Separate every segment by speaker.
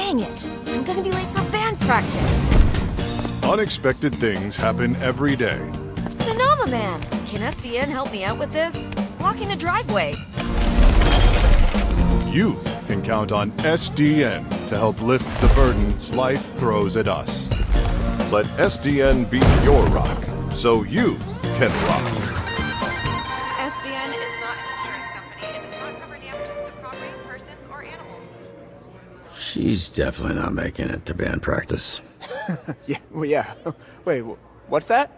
Speaker 1: Dang it! I'm gonna be late for band practice.
Speaker 2: Unexpected things happen every day.
Speaker 1: Phenomenon! Can SDN help me out with this? It's blocking the driveway.
Speaker 2: You can count on SDN to help lift the burdens life throws at us. Let SDN be your rock, so you can rock.
Speaker 3: SDN is not an insurance company and does not cover damages to property, persons, or animals.
Speaker 4: She's definitely not making it to band practice.
Speaker 5: Yeah, well, yeah. Wait, what's that?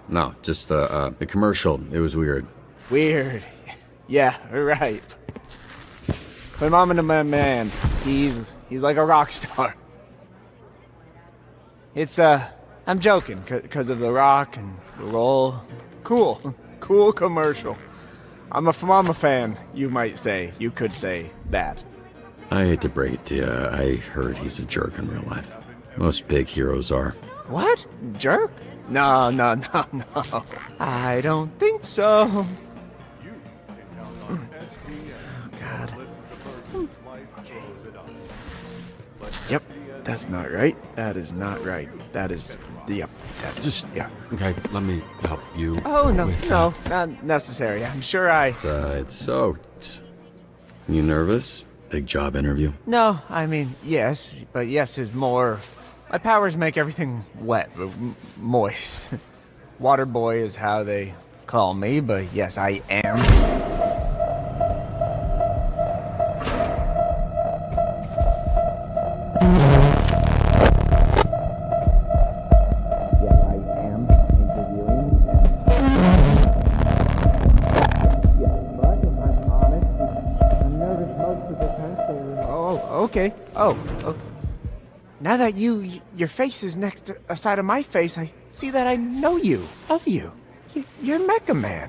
Speaker 4: No, just the commercial. It was weird.
Speaker 5: Weird. Yeah, right. Phenomenon man. He's like a rock star. It's, I'm joking, because of the rock and the roll. Cool commercial. I'm a Phenomenon fan, you might say. You could say that.
Speaker 4: I hate to break it to you. I heard he's a jerk in real life. Most big heroes are.
Speaker 5: What? Jerk? No. I don't think so. Oh, God. Okay. Yep, that's not right. That is not right. That is, yep, that is,
Speaker 4: Just,
Speaker 5: yeah.
Speaker 4: Okay, let me help you.
Speaker 5: Oh, no, not necessary. I'm sure
Speaker 4: It's soaked. You nervous? Big job interview?
Speaker 5: No, I mean, yes, but yes is more... My powers make everything wet, moist. Water boy is how they call me, but yes, I am. Yes, I am interviewing. Yeah, but if I'm honest, I'm nervous most of the time, so... Oh, okay. Oh. Now that your face is next to a side of my face, I see that I know you, of you. You're Mecha Man.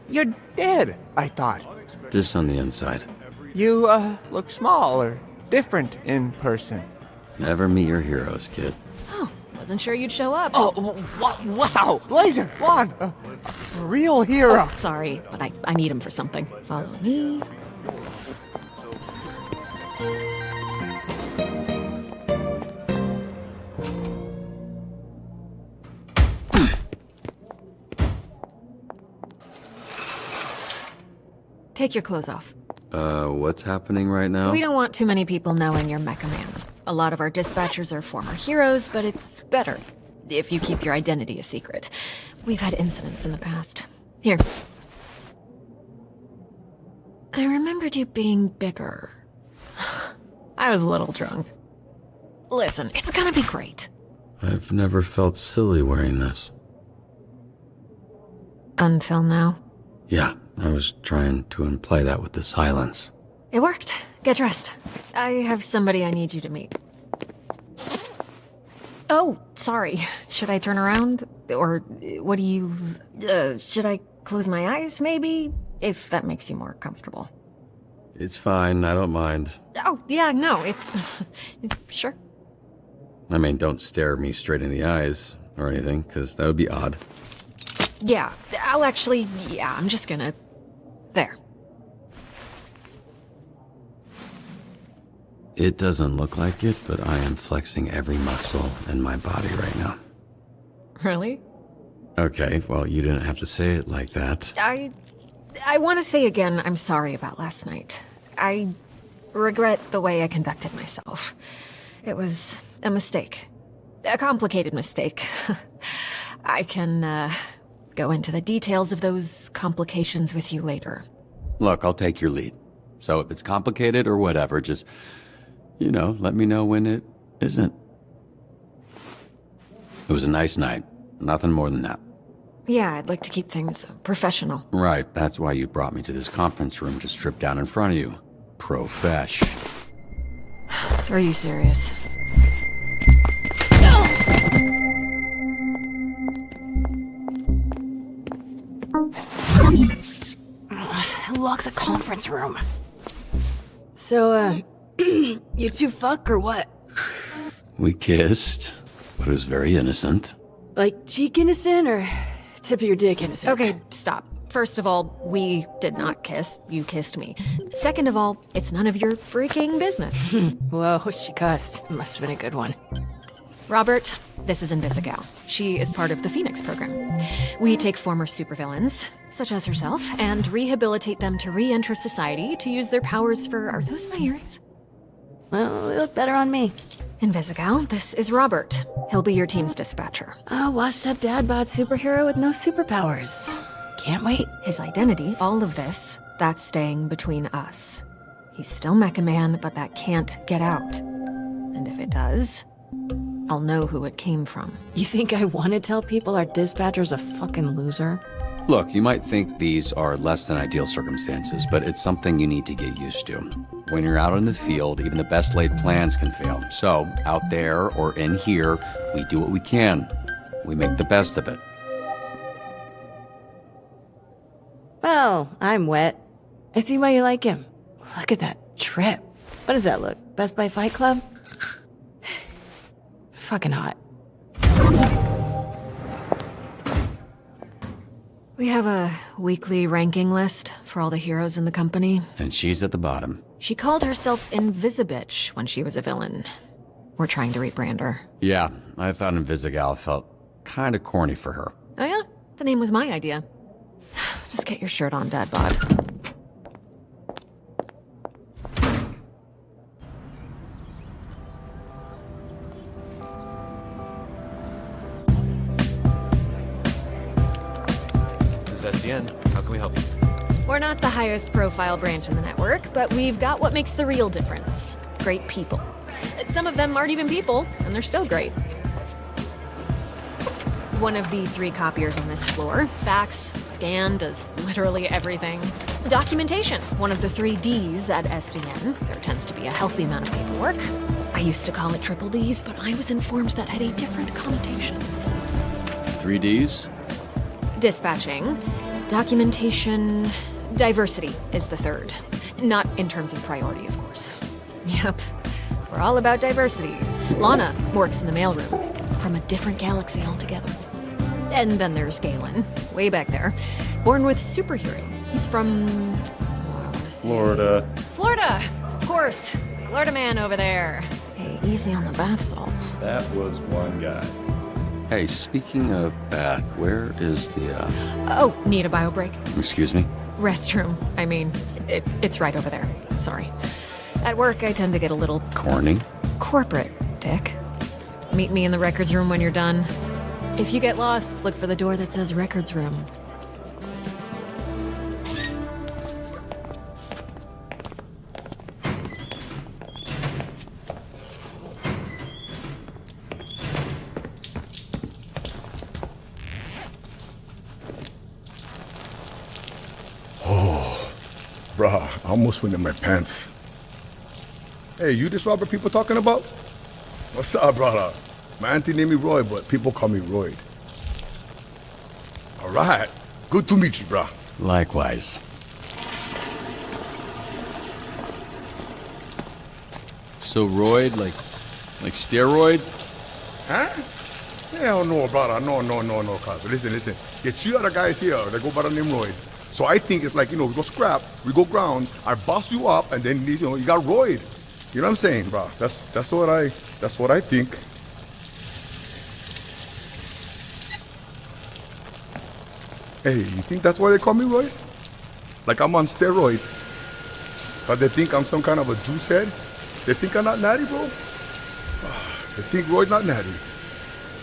Speaker 5: You're dead, I thought.
Speaker 4: Just on the inside.
Speaker 5: You, look small or different in person.
Speaker 4: Never meet your heroes, kid.
Speaker 1: Oh, wasn't sure you'd show up.
Speaker 5: Oh, wow! Laser, Juan, a real hero.
Speaker 1: Oh, sorry, but I need him for something. Follow me. Take your clothes off.
Speaker 4: What's happening right now?
Speaker 1: We don't want too many people knowing you're Mecha Man. A lot of our dispatchers are former heroes, but it's better if you keep your identity a secret. We've had incidents in the past. Here. I remembered you being bigger. I was a little drunk. Listen, it's gonna be great.
Speaker 4: I've never felt silly wearing this.
Speaker 1: Until now.
Speaker 4: Yeah, I was trying to imply that with the silence.
Speaker 1: It worked. Get dressed. I have somebody I need you to meet. Oh, sorry. Should I turn around? Or what do you... should I close my eyes, maybe? If that makes you more comfortable.
Speaker 4: It's fine, I don't mind.
Speaker 1: Oh, yeah, no, it's sure.
Speaker 4: I mean, don't stare me straight in the eyes or anything, because that would be odd.
Speaker 1: Yeah, I'm just gonna... There.
Speaker 4: It doesn't look like it, but I am flexing every muscle in my body right now.
Speaker 1: Really?
Speaker 4: Okay, well, you didn't have to say it like that.
Speaker 1: I want to say again, I'm sorry about last night. I regret the way I conducted myself. It was a mistake. A complicated mistake. I can, go into the details of those complications with you later.
Speaker 4: Look, I'll take your lead. So if it's complicated or whatever, just, let me know when it isn't. It was a nice night. Nothing more than that.
Speaker 1: Yeah, I'd like to keep things professional.
Speaker 4: Right, that's why you brought me to this conference room to strip down in front of you. Profesh.
Speaker 1: Are you serious?
Speaker 6: Who locks a conference room? So, you two fuck or what?
Speaker 4: We kissed, but it was very innocent.
Speaker 6: Like cheek innocent or tip of your dick innocent?
Speaker 1: Okay, stop. First of all, we did not kiss. You kissed me. Second of all, it's none of your freaking business.
Speaker 6: Whoa, she cussed. Must have been a good one.
Speaker 1: Robert, this is Invisigal. She is part of the Phoenix program. We take former supervillains, such as herself, and rehabilitate them to re-enter society to use their powers for... Are those my earrings?
Speaker 6: Well, they look better on me.
Speaker 1: Invisigal, this is Robert. He'll be your team's dispatcher.
Speaker 6: A washed-up dad-bod superhero with no superpowers. Can't wait.
Speaker 1: His identity, all of this, that's staying between us. He's still Mecha Man, but that can't get out. And if it does, I'll know who it came from.
Speaker 6: You think I want to tell people our dispatcher's a fucking loser?
Speaker 4: Look, you might think these are less than ideal circumstances, but it's something you need to get used to. When you're out in the field, even the best laid plans can fail. So, out there or in here, we do what we can. We make the best of it.
Speaker 6: Well, I'm wet. I see why you like him. Look at that trip. What does that look? Best Buy Fight Club? Fucking hot.
Speaker 1: We have a weekly ranking list for all the heroes in the company.
Speaker 4: And she's at the bottom.
Speaker 1: She called herself Invisibitch when she was a villain. We're trying to rebrand her.
Speaker 4: Yeah, I thought Invisigal felt kinda corny for her.
Speaker 1: Oh yeah? The name was my idea. Just get your shirt on, Dad Bod.
Speaker 7: This is SDN. How can we help you?
Speaker 1: We're not the highest profile branch in the network, but we've got what makes the real difference. Great people. Some of them aren't even people, and they're still great. One of the 3 copiers on this floor. Fax, scan, does literally everything. Documentation, one of the 3 Ds at SDN. There tends to be a healthy amount of paperwork. I used to call it triple Ds, but I was informed that had a different connotation.
Speaker 4: 3 Ds?
Speaker 1: Dispatching, documentation, diversity is the 3rd. Not in terms of priority, of course. Yep, we're all about diversity. Lana works in the mailroom, from a different galaxy altogether. And then there's Galen, way back there, born with super hearing. He's from... oh, I want to say... Florida, of course. Florida man over there. Hey, easy on the bath salts.
Speaker 2: That was one guy.
Speaker 4: Hey, speaking of bath, where is the,
Speaker 1: Oh, need a bio break?
Speaker 4: Excuse me?
Speaker 1: Restroom. I mean, it's right over there. Sorry. At work, I tend to get a little
Speaker 4: Corny?
Speaker 1: corporate, Dick. Meet me in the records room when you're done. If you get lost, look for the door that says records room.
Speaker 2: Bruh, I almost went in my pants. Hey, you this Robert people talking about? What's up, brother? My auntie named me Roy, but people call me Royd. All right. Good to meet you, bruh.
Speaker 4: Likewise. So Royd, like steroid?
Speaker 2: Huh? Hell no, brother. No, cuz. Listen. The 2 other guys here, they go by the name Royd. So I think it's like, we go scrap, we go ground, I boss you up, and then, you got Royd. You know what I'm saying, bro? That's what I think. Hey, you think that's why they call me Royd? Like I'm on steroids. But they think I'm some kind of a juice head? They think I'm not natty, bro? They think Royd not natty.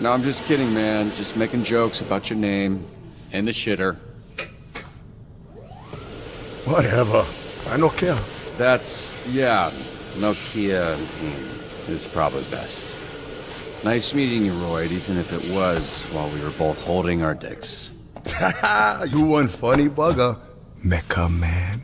Speaker 4: No, I'm just kidding, man. Just making jokes about your name and the shitter.
Speaker 2: Whatever. I don't care.
Speaker 4: Nokia is probably best. Nice meeting you, Royd, even if it was while we were both holding our dicks.
Speaker 2: You one funny bugger. Mecha man.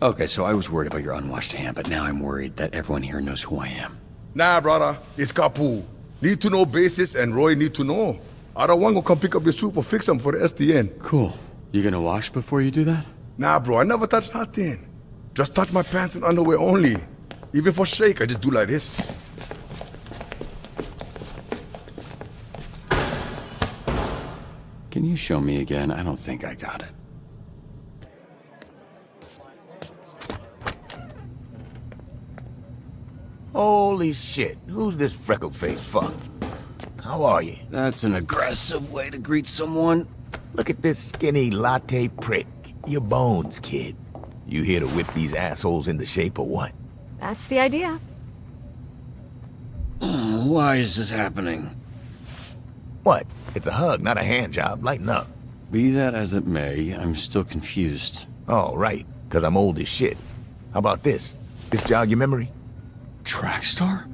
Speaker 4: Okay, so I was worried about your unwashed hand, but now I'm worried that everyone here knows who I am.
Speaker 2: Nah, brother. It's Kapu. Need to know basis and Roy need to know. I don't want to come pick up your soup or fix them for the SDN.
Speaker 4: Cool. You gonna wash before you do that?
Speaker 2: Nah, bro. I never touch nothing. Just touch my pants and underwear only. Even for shake, I just do like this.
Speaker 4: Can you show me again? I don't think I got it.
Speaker 8: Holy shit, who's this freckle-faced fuck? How are you?
Speaker 4: That's an aggressive way to greet someone.
Speaker 8: Look at this skinny latte prick. Your bones, kid. You here to whip these assholes into shape or what?
Speaker 1: That's the idea.
Speaker 4: Why is this happening?
Speaker 8: What? It's a hug, not a hand job. Lighten up.
Speaker 4: Be that as it may, I'm still confused.
Speaker 8: Oh, right, because I'm old as shit. How about this? This jog your memory?
Speaker 4: Track star?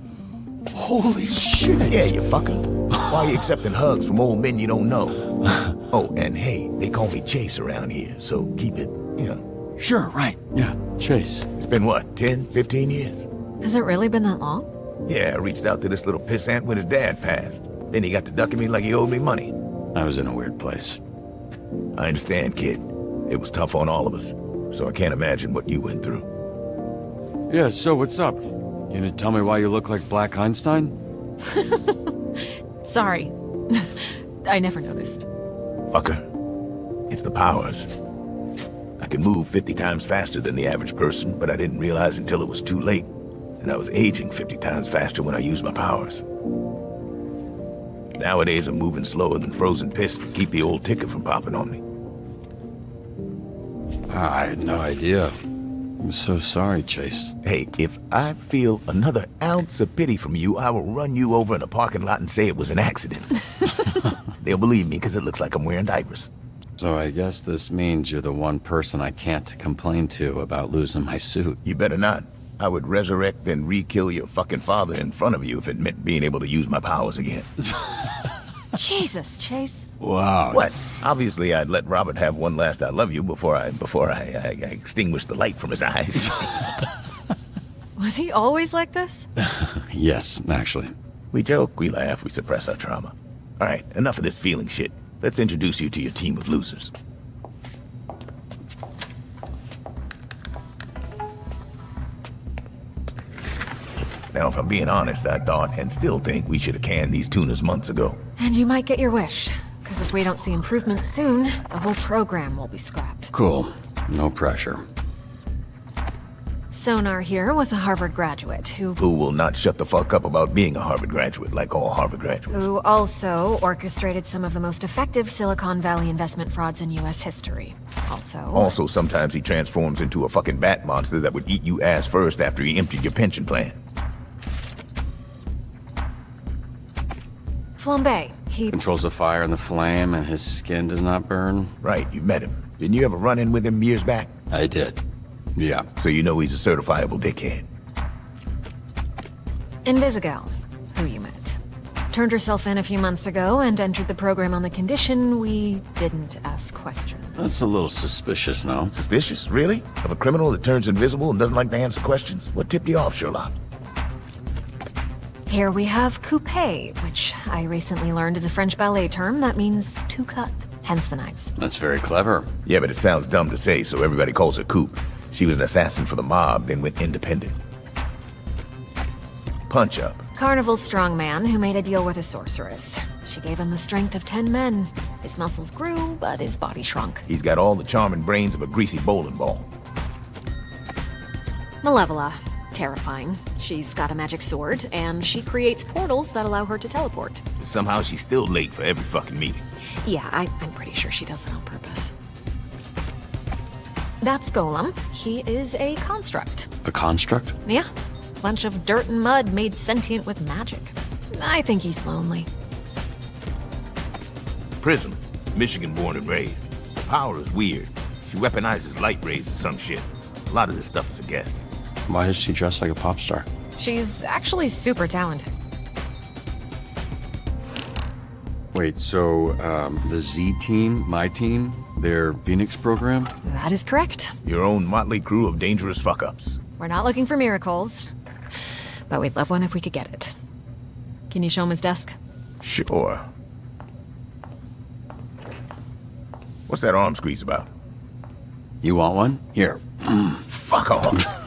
Speaker 4: Holy shit!
Speaker 8: Yeah, you fucker. Why are you accepting hugs from old men you don't know? Oh, and hey, they call me Chase around here, so keep it, you know.
Speaker 4: Sure, right. Yeah, Chase.
Speaker 8: It's been what, 10, 15 years?
Speaker 1: Has it really been that long?
Speaker 8: Yeah, I reached out to this little pissant when his dad passed. Then he got to ducking me like he owed me money.
Speaker 4: I was in a weird place.
Speaker 8: I understand, kid. It was tough on all of us, so I can't imagine what you went through.
Speaker 4: Yeah, so what's up? You gonna tell me why you look like Black Einstein?
Speaker 1: Sorry. I never noticed.
Speaker 8: Fucker. It's the powers. I can move 50 times faster than the average person, but I didn't realize until it was too late. And I was aging 50 times faster when I used my powers. Nowadays, I'm moving slower than frozen piss to keep the old ticker from popping on me.
Speaker 4: I had no idea. I'm so sorry, Chase.
Speaker 8: Hey, if I feel another ounce of pity from you, I will run you over in a parking lot and say it was an accident. They'll believe me because it looks like I'm wearing diapers.
Speaker 4: So I guess this means you're the one person I can't complain to about losing my suit.
Speaker 8: You better not. I would resurrect and re-kill your fucking father in front of you if it meant being able to use my powers again.
Speaker 1: Jesus, Chase.
Speaker 4: Wow.
Speaker 8: What? Obviously, I'd let Robert have one last I love you before I extinguished the light from his eyes.
Speaker 1: Was he always like this?
Speaker 4: Yes, actually.
Speaker 8: We joke, we laugh, we suppress our trauma. All right, enough of this feeling shit. Let's introduce you to your team of losers. Now, if I'm being honest, I thought and still think we should have canned these tunas months ago.
Speaker 1: And you might get your wish. Because if we don't see improvement soon, the whole program will be scrapped.
Speaker 4: Cool. No pressure.
Speaker 1: Sonar here was a Harvard graduate who
Speaker 8: Will not shut the fuck up about being a Harvard graduate, like all Harvard graduates.
Speaker 1: who also orchestrated some of the most effective Silicon Valley investment frauds in U.S. history.
Speaker 8: Also, sometimes he transforms into a fucking bat monster that would eat you ass first after he emptied your pension plan.
Speaker 1: Flambe. He
Speaker 4: Controls the fire and the flame, and his skin does not burn?
Speaker 8: Right, you met him. Didn't you ever run in with him years back?
Speaker 4: I did. Yeah.
Speaker 8: So you know he's a certifiable dickhead.
Speaker 1: Invisigal, who you met. Turned herself in a few months ago and entered the program on the condition we didn't ask questions.
Speaker 4: That's a little suspicious, no?
Speaker 8: Suspicious? Really? Of a criminal that turns invisible and doesn't like to answer questions? What tipped you off, Sherlock?
Speaker 1: Here we have coupe, which I recently learned is a French ballet term that means to cut, hence the knives.
Speaker 4: That's very clever.
Speaker 8: Yeah, but it sounds dumb to say, so everybody calls her Coop. She was an assassin for the mob, then went independent. Punch Up.
Speaker 1: Carnival's strongman who made a deal with a sorceress. She gave him the strength of 10 men. His muscles grew, but his body shrunk.
Speaker 8: He's got all the charm and brains of a greasy bowling ball.
Speaker 1: Malevola. Terrifying. She's got a magic sword, and she creates portals that allow her to teleport.
Speaker 8: Somehow she's still late for every fucking meeting.
Speaker 1: Yeah, I'm pretty sure she does it on purpose. That's Golem. He is a construct.
Speaker 4: A construct?
Speaker 1: Yeah. Bunch of dirt and mud made sentient with magic. I think he's lonely.
Speaker 8: Prism. Michigan born and raised. Her power is weird. She weaponizes light rays or some shit. A lot of this stuff is a guess.
Speaker 4: Why does she dress like a pop star?
Speaker 1: She's actually super talented.
Speaker 4: Wait, so, the Z team, my team, their Phoenix program?
Speaker 1: That is correct.
Speaker 8: Your own motley crew of dangerous fuck-ups.
Speaker 1: We're not looking for miracles, but we'd love one if we could get it. Can you show him his desk?
Speaker 8: Sure. What's that arm squeeze about?
Speaker 4: You want one? Here.
Speaker 8: Fuck off.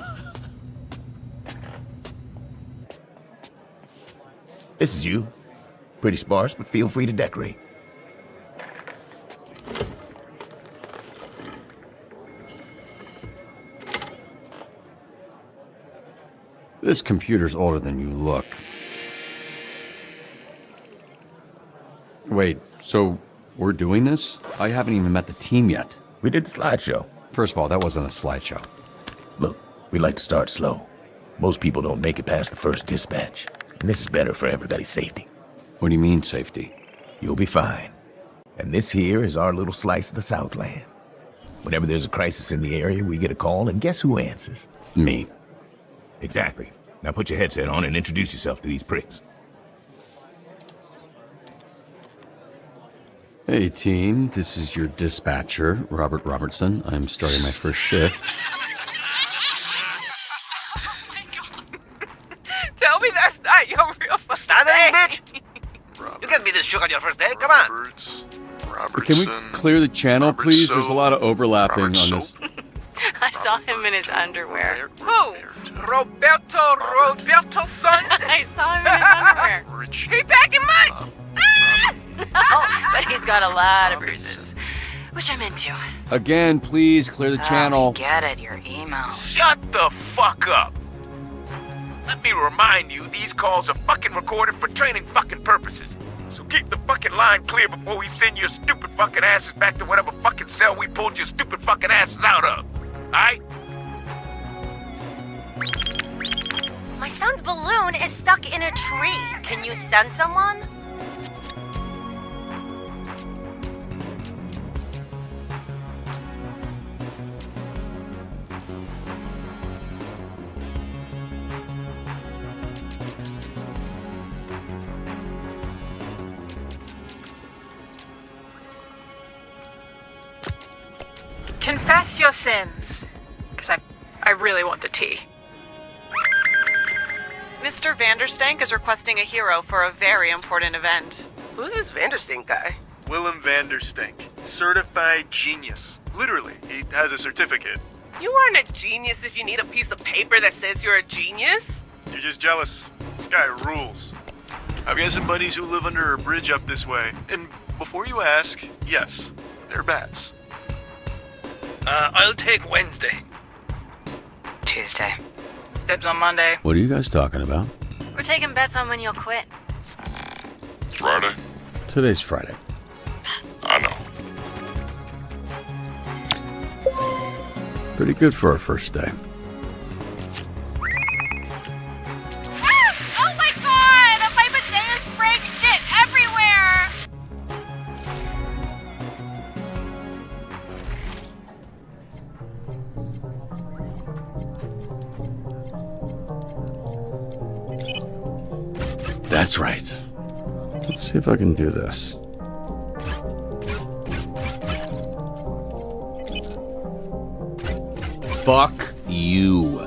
Speaker 8: This is you. Pretty sparse, but feel free to decorate.
Speaker 4: This computer's older than you look. Wait, so we're doing this? I haven't even met the team yet.
Speaker 8: We did the slideshow.
Speaker 4: First of all, that wasn't a slideshow.
Speaker 8: Look, we like to start slow. Most people don't make it past the first dispatch. And this is better for everybody's safety.
Speaker 4: What do you mean, safety?
Speaker 8: You'll be fine. And this here is our little slice of the Southland. Whenever there's a crisis in the area, we get a call, and guess who answers?
Speaker 4: Me.
Speaker 8: Exactly. Now put your headset on and introduce yourself to these pricks.
Speaker 4: Hey team, this is your dispatcher, Robert Robertson. I'm starting my first shift.
Speaker 9: Tell me that's not your real first
Speaker 10: Stop
Speaker 9: name.
Speaker 10: it, bitch! You can't be this shook on your first day. Come on.
Speaker 4: Can we clear the channel, please? There's a lot of overlapping on this.
Speaker 6: I saw him in his underwear.
Speaker 9: Who? Roberto son?
Speaker 6: I saw him in his underwear.
Speaker 9: He back in mine.
Speaker 6: No, but he's got a lot of bruises, which I'm into.
Speaker 4: Again, please clear the channel.
Speaker 6: Get it, your email.
Speaker 8: Shut the fuck up! Let me remind you, these calls are fucking recorded for training fucking purposes. So keep the fucking line clear before we send your stupid fucking asses back to whatever fucking cell we pulled your stupid fucking asses out of. Alright?
Speaker 11: My son's balloon is stuck in a tree. Can you send someone?
Speaker 3: Confess your sins. Because I really want the tea. Mr. Vanderstank is requesting a hero for a very important event.
Speaker 9: Who's this Vanderstink guy?
Speaker 12: Willem Vanderstink, certified genius. Literally, he has a certificate.
Speaker 9: You aren't a genius if you need a piece of paper that says you're a genius.
Speaker 12: You're just jealous. This guy rules. I've got some buddies who live under a bridge up this way, and before you ask, yes, they're bats.
Speaker 10: I'll take Wednesday.
Speaker 6: Tuesday.
Speaker 3: Dibs on Monday.
Speaker 4: What are you guys talking about?
Speaker 6: We're taking bets on when you'll quit.
Speaker 2: Friday?
Speaker 4: Today's Friday.
Speaker 2: I know.
Speaker 4: Pretty good for our first day.
Speaker 11: Oh my god! My potato spraying shit everywhere!
Speaker 4: That's right. Let's see if I can do this. Fuck you.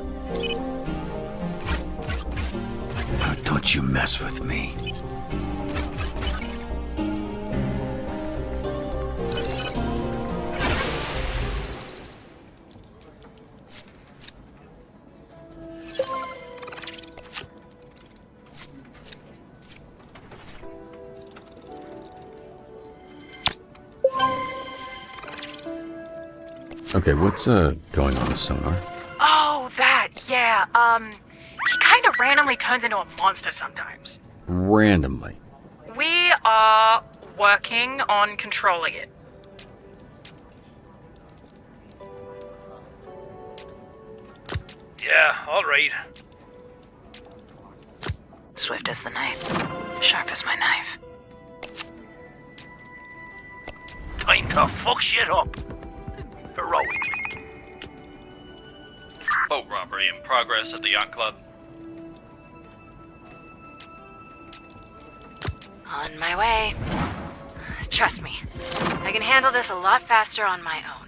Speaker 4: Oh, don't you mess with me. Okay, what's going on with sonar?
Speaker 3: Oh, that, yeah. He kind of randomly turns into a monster sometimes.
Speaker 4: Randomly.
Speaker 3: We are working on controlling it.
Speaker 10: Yeah, all right.
Speaker 6: Swift as the knife. Sharp as my knife.
Speaker 10: Time to fuck shit up. Heroically.
Speaker 13: Boat robbery in progress at the yacht club.
Speaker 6: On my way. Trust me, I can handle this a lot faster on my own.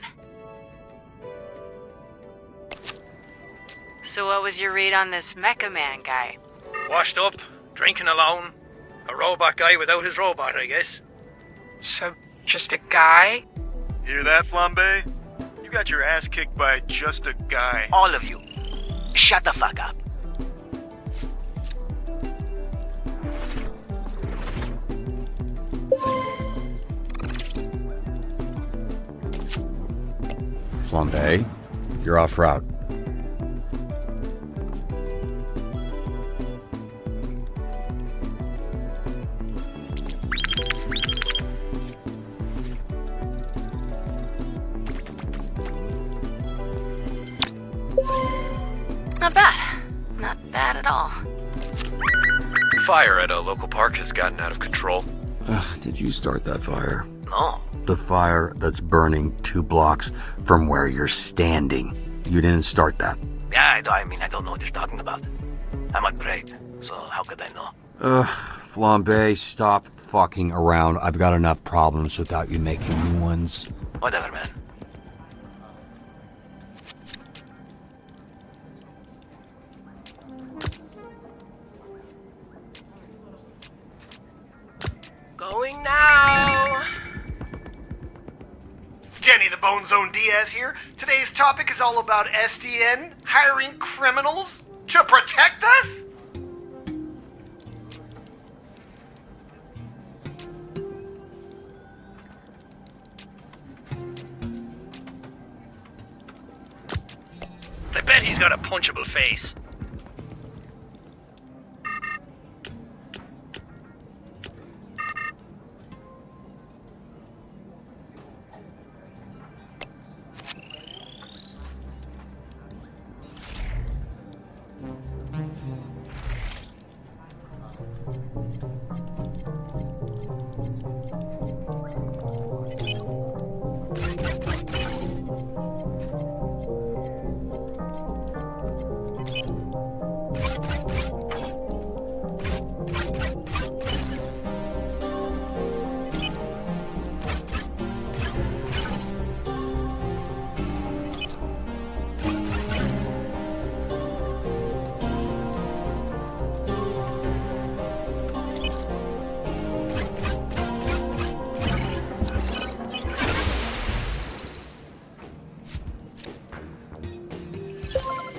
Speaker 6: So what was your read on this Mecha Man guy?
Speaker 10: Washed up, drinking alone. A robot guy without his robot, I guess.
Speaker 3: So, just a guy?
Speaker 12: Hear that, Flambe? You got your ass kicked by just a guy.
Speaker 10: All of you, shut the fuck up.
Speaker 4: Flambe, you're off route.
Speaker 11: Not bad. Not bad at all.
Speaker 7: Fire at a local park has gotten out of control.
Speaker 4: Did you start that fire?
Speaker 7: No.
Speaker 4: The fire that's burning 2 blocks from where you're standing. You didn't start that.
Speaker 14: Yeah, I mean, I don't know what you're talking about. I'm on break, so how could I know?
Speaker 4: Flambe, stop fucking around. I've got enough problems without you making new ones.
Speaker 14: Whatever, man.
Speaker 9: Going now!
Speaker 5: Jenny the Bone Zone Diaz here. Today's topic is all about SDN hiring criminals to protect us?
Speaker 10: I bet he's got a punchable face.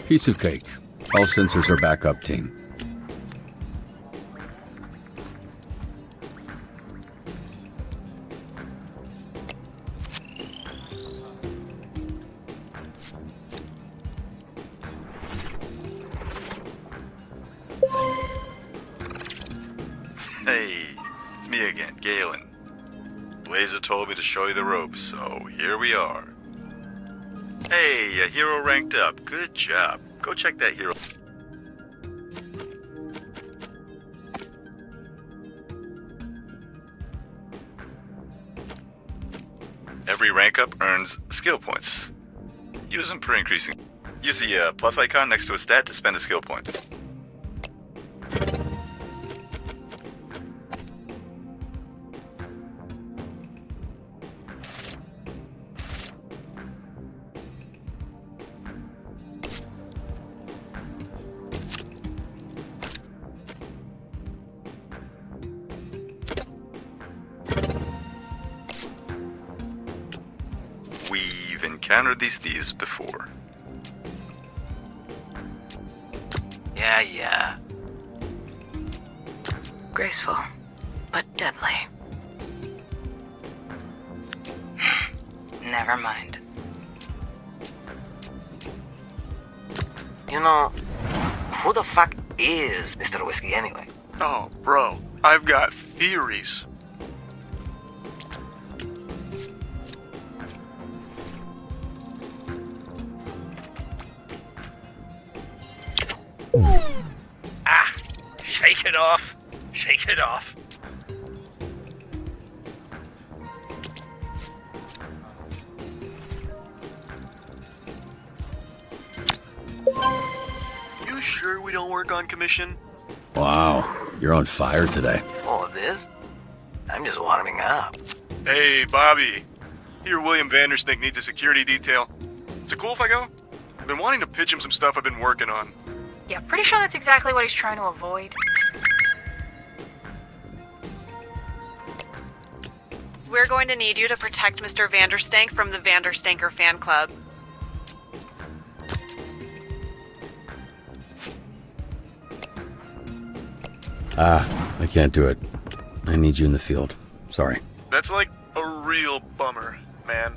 Speaker 4: Piece of cake. All sensors are back up, team.
Speaker 12: Hey, it's me again, Galen. Blazer told me to show you the ropes, so here we are. Hey, a hero ranked up. Good job. Go check that hero. Every rank up earns skill points. Use them for increasing. Use the plus icon next to a stat to spend a skill point. We've encountered these thieves before.
Speaker 14: Yeah.
Speaker 11: Graceful, but deadly. Never mind.
Speaker 14: You know, who the fuck is Mr. Whiskey anyway?
Speaker 12: Oh, bro, I've got theories.
Speaker 10: Shake it off. Shake it off.
Speaker 12: You sure we don't work on commission?
Speaker 4: Wow, you're on fire today.
Speaker 14: Oh, this? I'm just warming up.
Speaker 12: Hey, Bobby. Here, William Vanderstink needs a security detail. Is it cool if I go? I've been wanting to pitch him some stuff I've been working on.
Speaker 3: Yeah, pretty sure that's exactly what he's trying to avoid. We're going to need you to protect Mr. Vanderstank from the Vanderstanker fan club.
Speaker 4: I can't do it. I need you in the field. Sorry.
Speaker 12: That's like a real bummer, man.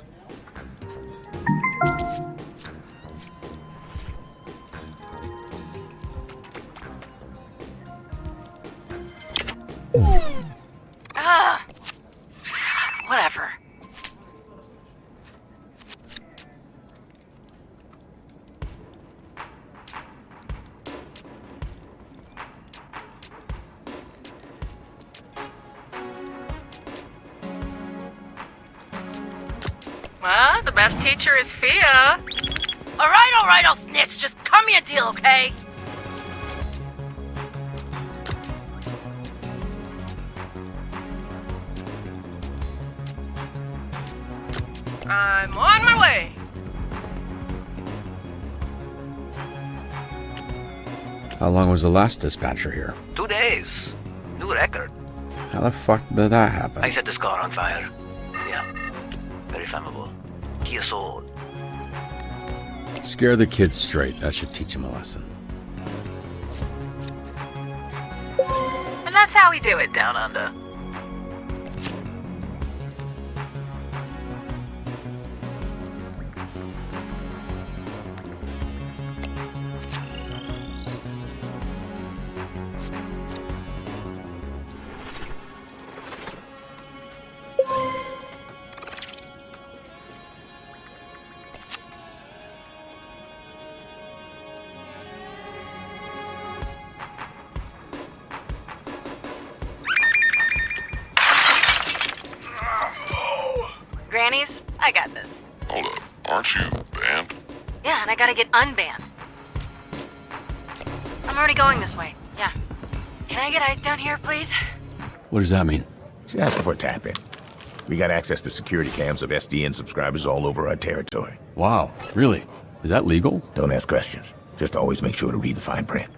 Speaker 11: Whatever. Well, the best teacher is Fia. All right, I'll snitch. Just cut me a deal, okay?
Speaker 9: I'm on my way.
Speaker 4: How long was the last dispatcher here?
Speaker 14: 2 days. New record.
Speaker 4: How the fuck did that happen?
Speaker 14: I set this car on fire. Yeah. Very flammable. Kia Soul.
Speaker 4: Scare the kids straight. That should teach them a lesson.
Speaker 11: And that's how we do it down under. Grannies, I got this.
Speaker 15: Hold up, aren't you banned?
Speaker 11: Yeah, and I gotta get unbanned. I'm already going this way. Yeah. Can I get ice down here, please?
Speaker 4: What does that mean?
Speaker 16: She's asking for a tap-in. We got access to security cams of SDN subscribers all over our territory.
Speaker 4: Wow, really? Is that legal?
Speaker 16: Don't ask questions. Just always make sure to read the fine print.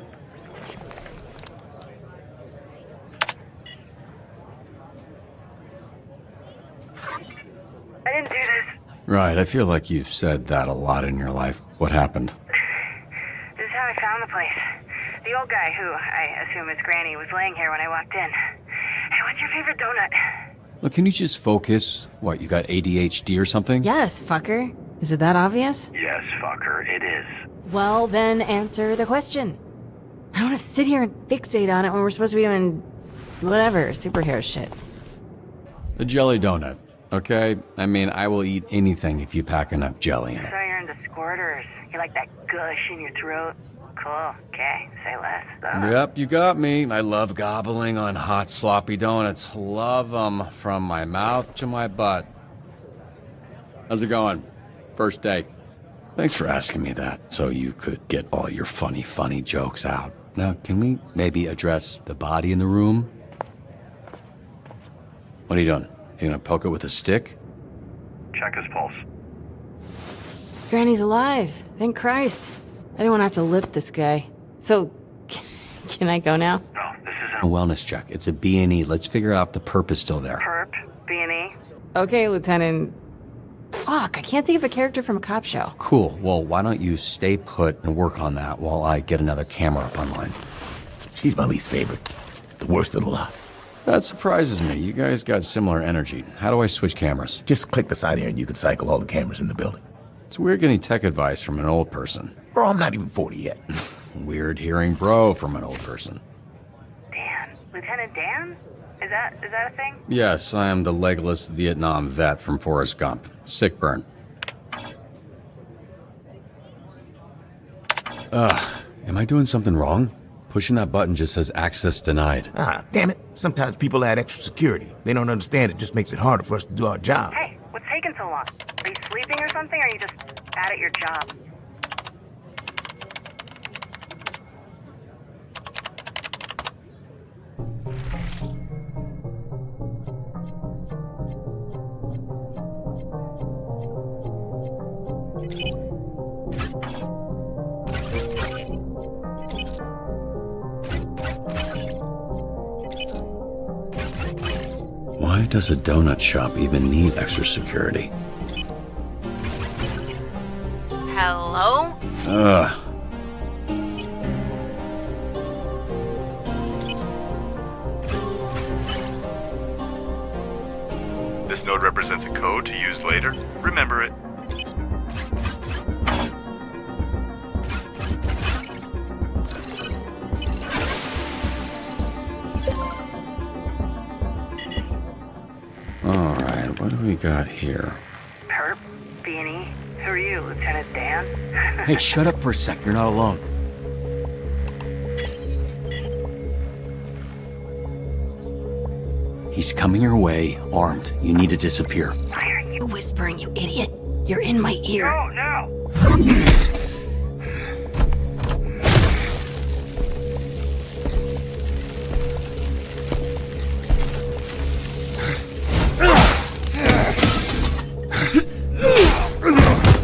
Speaker 17: I didn't do this.
Speaker 4: Right, I feel like you've said that a lot in your life. What happened?
Speaker 17: This is how I found the place. The old guy, who I assume is Granny, was laying here when I walked in. Hey, what's your favorite donut?
Speaker 4: Look, can you just focus? What, you got ADHD or something?
Speaker 6: Yes, fucker. Is it that obvious?
Speaker 17: Yes, fucker, it is.
Speaker 6: Well, then answer the question. I don't want to sit here and fixate on it when we're supposed to be doing whatever, superhero shit.
Speaker 4: A jelly donut, okay? I mean, I will eat anything if you pack enough jelly in it.
Speaker 17: So you're into squirters. You like that gush in your throat? Cool. Okay, say less, though.
Speaker 4: Yep, you got me. I love gobbling on hot, sloppy donuts. Love them from my mouth to my butt. How's it going? First day. Thanks for asking me that, so you could get all your funny jokes out. Now, can we maybe address the body in the room? What are you doing? You gonna poke it with a stick?
Speaker 17: Check his pulse.
Speaker 6: Granny's alive. Thank Christ. I didn't want to have to lip this guy. So, can I go now?
Speaker 17: No, this isn't
Speaker 4: A wellness check. It's a B&E. Let's figure out the perp is still there.
Speaker 17: perp, B&E.
Speaker 6: Okay, Lieutenant. Fuck, I can't think of a character from a cop show.
Speaker 4: Cool. Well, why don't you stay put and work on that while I get another camera up online?
Speaker 16: She's my least favorite. The worst of the lot.
Speaker 4: That surprises me. You guys got similar energy. How do I switch cameras?
Speaker 16: Just click the side here and you can cycle all the cameras in the building.
Speaker 4: It's weird getting tech advice from an old person.
Speaker 16: Bro, I'm not even 40 yet.
Speaker 4: Weird hearing bro from an old person.
Speaker 17: Dan. Lieutenant Dan? Is that a thing?
Speaker 4: Yes, I am the legless Vietnam vet from Forrest Gump. Sick burn. Am I doing something wrong? Pushing that button just says access denied.
Speaker 16: Ah, damn it. Sometimes people add extra security. They don't understand it just makes it harder for us to do our job.
Speaker 17: Hey, what's taking so long? Are you sleeping or something, or are you just bad at your job?
Speaker 4: Why does a donut shop even need extra security?
Speaker 11: Hello?
Speaker 4: Ugh.
Speaker 12: This node represents a code to use later. Remember it.
Speaker 4: Alright, what do we got here?
Speaker 17: Perp, B&E. Who are you, Lieutenant Dan?
Speaker 4: Hey, shut up for a sec. You're not alone. He's coming your way, armed. You need to disappear.
Speaker 17: Why are you
Speaker 6: you whispering, you idiot? You're in my ear.
Speaker 17: No!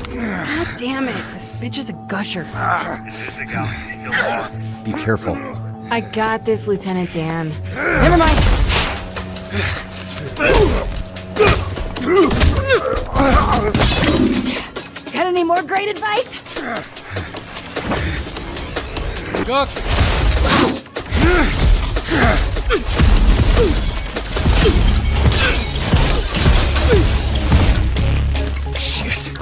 Speaker 6: God damn it, this bitch is a gusher.
Speaker 4: Be careful.
Speaker 6: I got this, Lieutenant Dan. Never mind. Got any more great advice?
Speaker 4: Duck!
Speaker 8: Shit.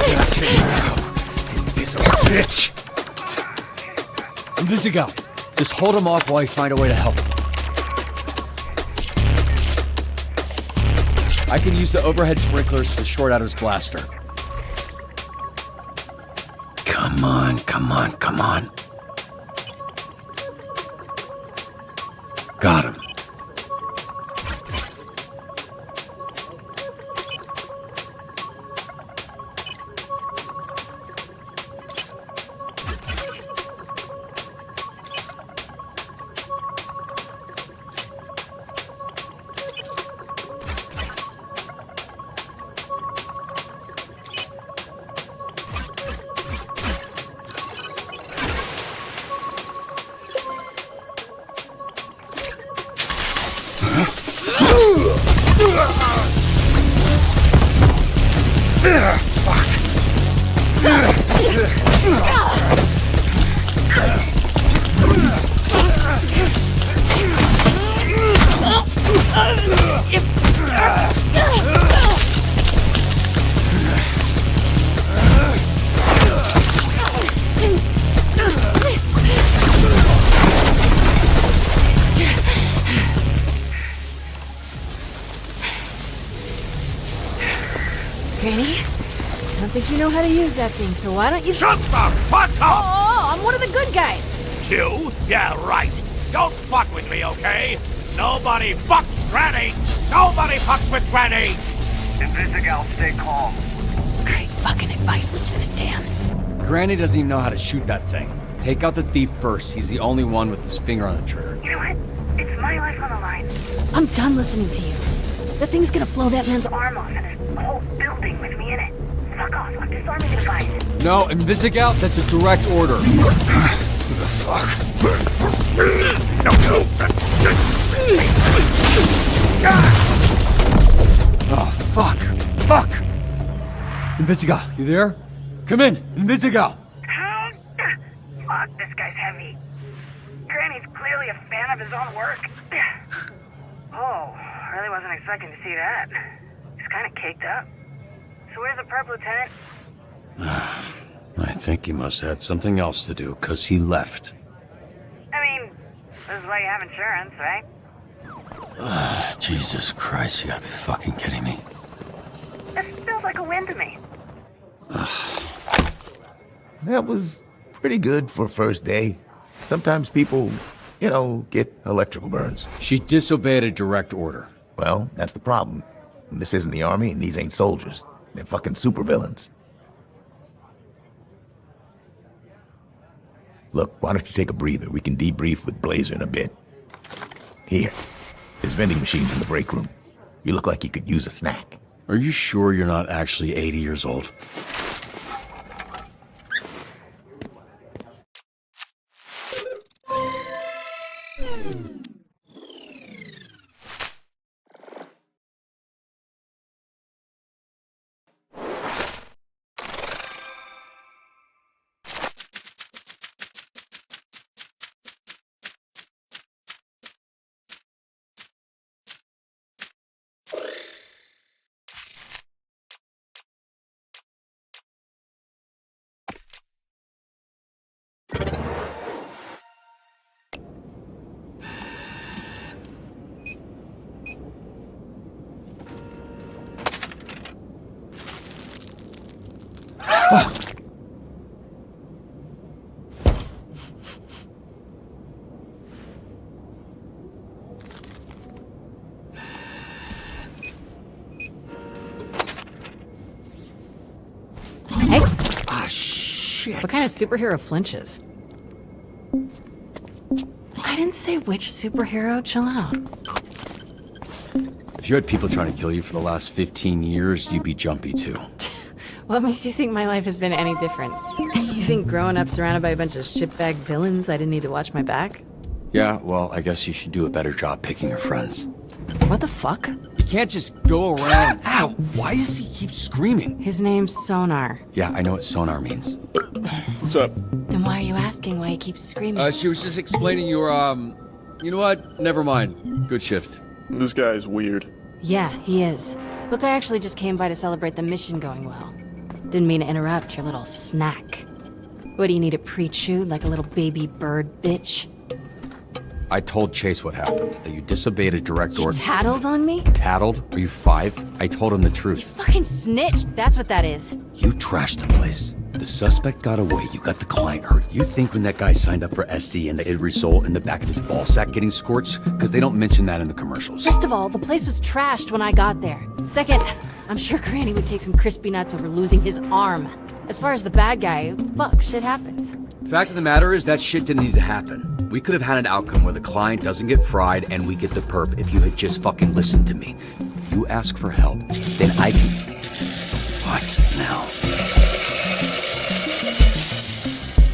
Speaker 8: Gotcha now. This old bitch.
Speaker 4: Invisigal, just hold him off while I find a way to help. I can use the overhead sprinklers to short out his blaster.
Speaker 8: Come on, come on, come on. Got him.
Speaker 6: Granny, I don't think you know how to use that thing, so why don't you—
Speaker 8: Shut the fuck up!
Speaker 6: Oh, I'm one of the good guys.
Speaker 8: You? Yeah, right. Don't fuck with me, okay? Nobody fucks Granny! Nobody fucks with Granny!
Speaker 17: Invisigal, stay calm.
Speaker 6: Great fucking advice, Lieutenant Dan.
Speaker 4: Granny doesn't even know how to shoot that thing. Take out the thief first. He's the only one with his finger on the trigger.
Speaker 17: You know what? It's my life on the line.
Speaker 6: I'm done listening to you. That thing's gonna blow that man's
Speaker 17: Arm off, and there's a whole building with me in it. Fuck off, I'm disarming the device.
Speaker 4: No, Invisigal, that's a direct order.
Speaker 8: Who the fuck? No, no.
Speaker 4: Oh, fuck. Fuck! Invisigal, you there? Come in, Invisigal!
Speaker 17: Fuck, this guy's heavy. Granny's clearly a fan of his own work. Oh, really wasn't expecting to see that. He's kind of caked up. So where's the perp, Lieutenant?
Speaker 4: I think he must have had something else to do, 'cause he left.
Speaker 17: I mean, this is why you have insurance, right?
Speaker 4: Jesus Christ, you gotta be fucking kidding me.
Speaker 17: This feels like a win to me.
Speaker 16: That was pretty good for first day. Sometimes people, get electrical burns.
Speaker 4: She disobeyed a direct order.
Speaker 16: Well, that's the problem. This isn't the army, and these ain't soldiers. They're fucking supervillains. Look, why don't you take a breather? We can debrief with Blazer in a bit. Here. There's vending machines in the break room. You look like you could use a snack.
Speaker 4: Are you sure you're not actually 80 years old?
Speaker 6: Hey.
Speaker 16: Ah, shit.
Speaker 6: What kind of superhero flinches? I didn't say which superhero. Chill out.
Speaker 4: If you had people trying to kill you for the last 15 years, you'd be jumpy too.
Speaker 6: What makes you think my life has been any different? You think growing up surrounded by a bunch of shitbag villains, I didn't need to watch my back?
Speaker 4: Yeah, well, I guess you should do a better job picking your friends.
Speaker 6: What the fuck?
Speaker 4: You can't just go around. Ow! Why does he keep screaming?
Speaker 6: His name's Sonar.
Speaker 4: Yeah, I know what sonar means.
Speaker 18: What's up?
Speaker 6: Then why are you asking why he keeps screaming?
Speaker 4: She was just explaining your, you know what? Never mind. Good shift.
Speaker 18: This guy is weird.
Speaker 6: Yeah, he is. Look, I actually just came by to celebrate the mission going well. Didn't mean to interrupt your little snack. What, do you need it pre-chewed like a little baby bird, bitch?
Speaker 4: I told Chase what happened, that you disobeyed a direct order.
Speaker 6: Tattled on me?
Speaker 4: Tattled? Are you 5? I told him the truth.
Speaker 6: Fucking snitched, that's what that is.
Speaker 4: You trashed the place. The suspect got away, you got the client hurt. You think when that guy signed up for SD and it'd result in the back of his ballsack getting scorched? Because they don't mention that in the commercials.
Speaker 6: First of all, the place was trashed when I got there. Second, I'm sure Granny would take some crispy nuts over losing his arm. As far as the bad guy, fuck, shit happens.
Speaker 4: Fact of the matter is that shit didn't need to happen. We could have had an outcome where the client doesn't get fried and we get the perp if you had just fucking listened to me. You ask for help, then I can... What now?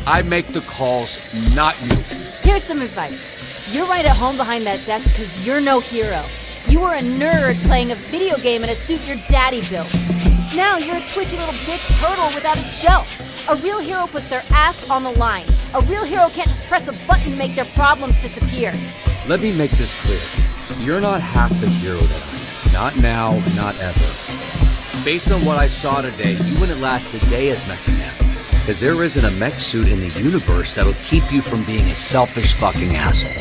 Speaker 4: I make the calls, not you.
Speaker 6: Here's some advice. You're right at home behind that desk because you're no hero. You were a nerd playing a video game in a suit your daddy built. Now you're a twitchy little bitch turtle without a shell. A real hero puts their ass on the line. A real hero can't just press a button to make their problems disappear.
Speaker 4: Let me make this clear. You're not half the hero that I am. Not now, not ever. Based on what I saw today, you wouldn't last a day as Mecha Man. Because there isn't a mech suit in the universe that'll keep you from being a selfish fucking asshole.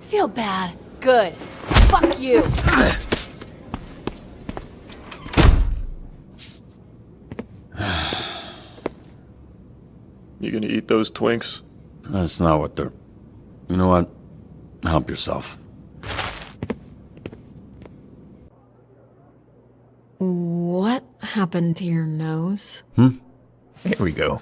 Speaker 6: Feel bad. Good. Fuck you.
Speaker 18: You gonna eat those Twinks?
Speaker 4: That's not what they're... You know what? Help yourself.
Speaker 1: What happened to your nose?
Speaker 16: Here we go.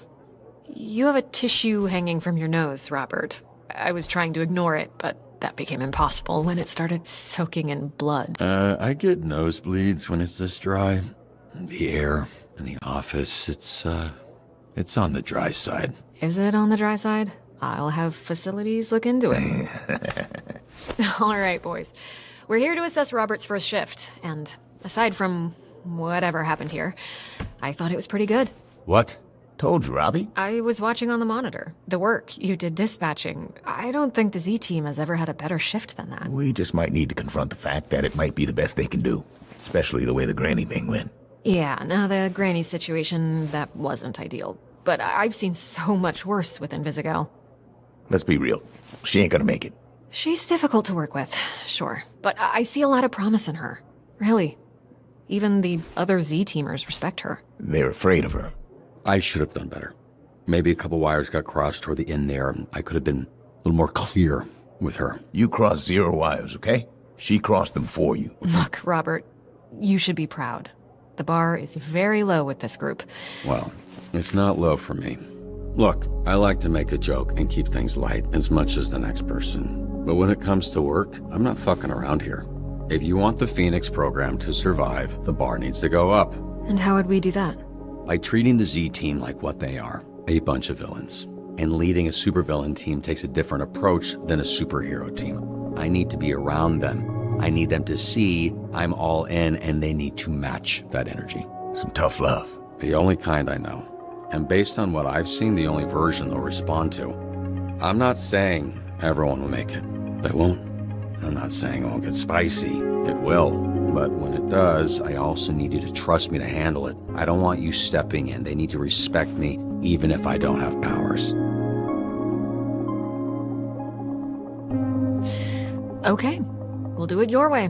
Speaker 1: You have a tissue hanging from your nose, Robert. I was trying to ignore it, but that became impossible when it started soaking in blood.
Speaker 4: I get nosebleeds when it's this dry. The air in the office, it's on the dry side.
Speaker 1: Is it on the dry side? I'll have facilities look into it. All right, boys. We're here to assess Robert's first shift, and aside from whatever happened here, I thought it was pretty good.
Speaker 4: What?
Speaker 16: Told you, Robbie.
Speaker 1: I was watching on the monitor. The work you did dispatching. I don't think the Z-team has ever had a better shift than that.
Speaker 16: We just might need to confront the fact that it might be the best they can do. Especially the way the Granny thing went.
Speaker 1: Yeah, now the Granny situation, that wasn't ideal. But I've seen so much worse with Invisigal.
Speaker 16: Let's be real. She ain't gonna make it.
Speaker 1: She's difficult to work with, sure. But I see a lot of promise in her. Really. Even the other Z-teamers respect her.
Speaker 16: They're afraid of her.
Speaker 4: I should have done better. Maybe a couple wires got crossed toward the end there, and I could have been a little more clear with her.
Speaker 16: You crossed 0 wires, okay? She crossed them for you.
Speaker 1: Look, Robert, you should be proud. The bar is very low with this group.
Speaker 4: Well, it's not low for me. Look, I like to make a joke and keep things light as much as the next person. But when it comes to work, I'm not fucking around here. If you want the Phoenix program to survive, the bar needs to go up.
Speaker 1: And how would we do that?
Speaker 4: By treating the Z-team like what they are, a bunch of villains. And leading a supervillain team takes a different approach than a superhero team. I need to be around them. I need them to see I'm all in, and they need to match that energy.
Speaker 16: Some tough love.
Speaker 4: The only kind I know. And based on what I've seen, the only version they'll respond to. I'm not saying everyone will make it. They won't. I'm not saying it won't get spicy. It will. But when it does, I also need you to trust me to handle it. I don't want you stepping in. They need to respect me, even if I don't have powers.
Speaker 1: Okay, we'll do it your way.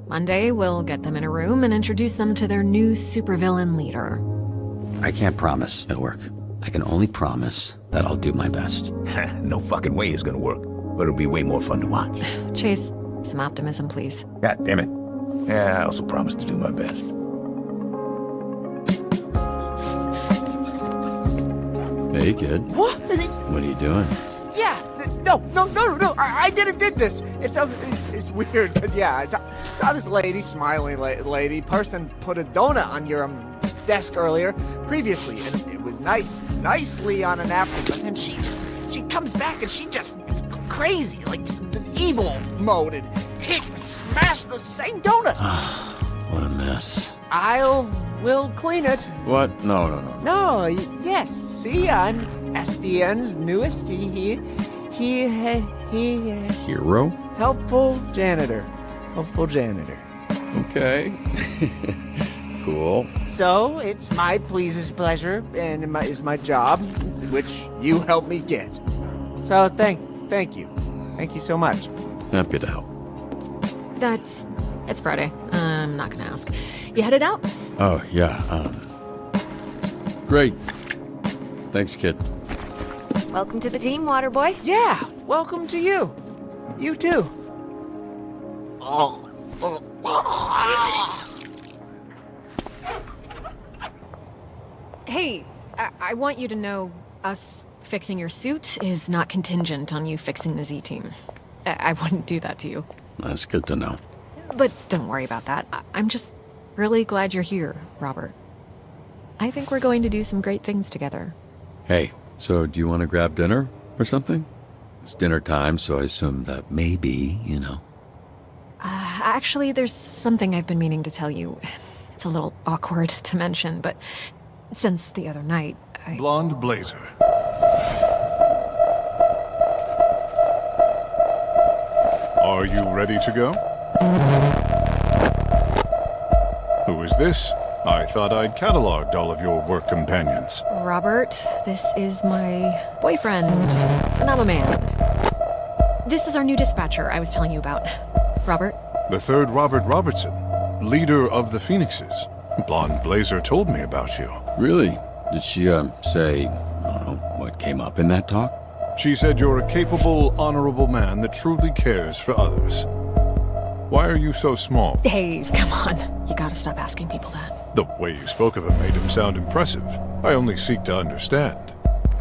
Speaker 1: Monday, we'll get them in a room and introduce them to their new supervillain leader.
Speaker 4: I can't promise it'll work. I can only promise that I'll do my best.
Speaker 16: No fucking way it's gonna work, but it'll be way more fun to watch.
Speaker 1: Chase, some optimism, please.
Speaker 16: God damn it. Yeah, I also promise to do my best.
Speaker 4: Hey, kid.
Speaker 5: What?
Speaker 4: What are you doing?
Speaker 5: Yeah, no, I did this. It's weird, because, yeah, I saw this lady, smiling lady, person put a donut on your desk earlier, previously, and it was nicely on a napkin, but then she comes back and she just crazy, like evil mode, and smash the same donut.
Speaker 4: What a mess.
Speaker 5: We'll clean it.
Speaker 4: What? No.
Speaker 5: No, yes. See, I'm SDN's newest. He.
Speaker 4: Hero?
Speaker 5: Helpful janitor.
Speaker 4: Okay. Cool.
Speaker 5: So it's my pleasure, and is my job, which you helped me get. So thank you. Thank you so much.
Speaker 4: Happy to help.
Speaker 1: It's Friday. I'm not gonna ask. You headed out?
Speaker 4: Oh, yeah, great. Thanks, kid.
Speaker 6: Welcome to the team, Waterboy.
Speaker 5: Yeah, welcome to you. You too.
Speaker 1: Hey, I want you to know us fixing your suit is not contingent on you fixing the Z-Team. I wouldn't do that to you.
Speaker 4: That's good to know.
Speaker 1: But don't worry about that. I'm just really glad you're here, Robert. I think we're going to do some great things together.
Speaker 4: Hey, so do you want to grab dinner or something? It's dinner time, so I assume that maybe,
Speaker 1: Actually, there's something I've been meaning to tell you. It's a little awkward to mention, but since the other night,
Speaker 19: Blonde Blazer. Are you ready to go? Who is this? I thought I'd cataloged all of your work companions.
Speaker 1: Robert, this is my boyfriend, Phenomenal Man. This is our new dispatcher I was telling you about. Robert?
Speaker 19: The third Robert Robertson, leader of the Phoenixes. Blonde Blazer told me about you.
Speaker 4: Really? Did she, say, I don't know, what came up in that talk?
Speaker 19: She said you're a capable, honorable man that truly cares for others. Why are you so small?
Speaker 1: Hey, come on. You gotta stop asking people that.
Speaker 19: The way you spoke of him made him sound impressive. I only seek to understand.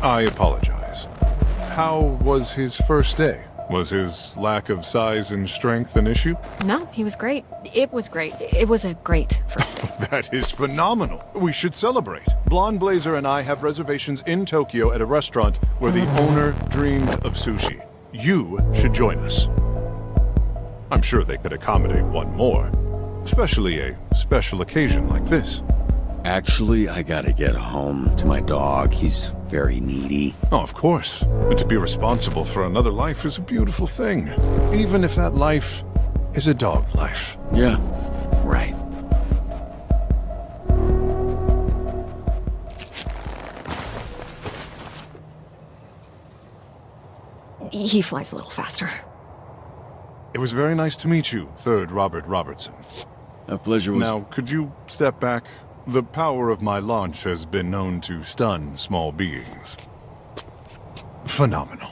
Speaker 19: I apologize. How was his first day? Was his lack of size and strength an issue?
Speaker 1: No, he was great. It was great. It was a great first day.
Speaker 19: That is phenomenal. We should celebrate. Blonde Blazer and I have reservations in Tokyo at a restaurant where the owner dreams of sushi. You should join us. I'm sure they could accommodate one more, especially a special occasion like this.
Speaker 4: Actually, I gotta get home to my dog. He's very needy.
Speaker 19: Oh, of course. But to be responsible for another life is a beautiful thing, even if that life is a dog life.
Speaker 4: Yeah, right.
Speaker 1: He flies a little faster.
Speaker 19: It was very nice to meet you, third Robert Robertson.
Speaker 4: A pleasure was...
Speaker 19: Now, could you step back? The power of my launch has been known to stun small beings. Phenomenal.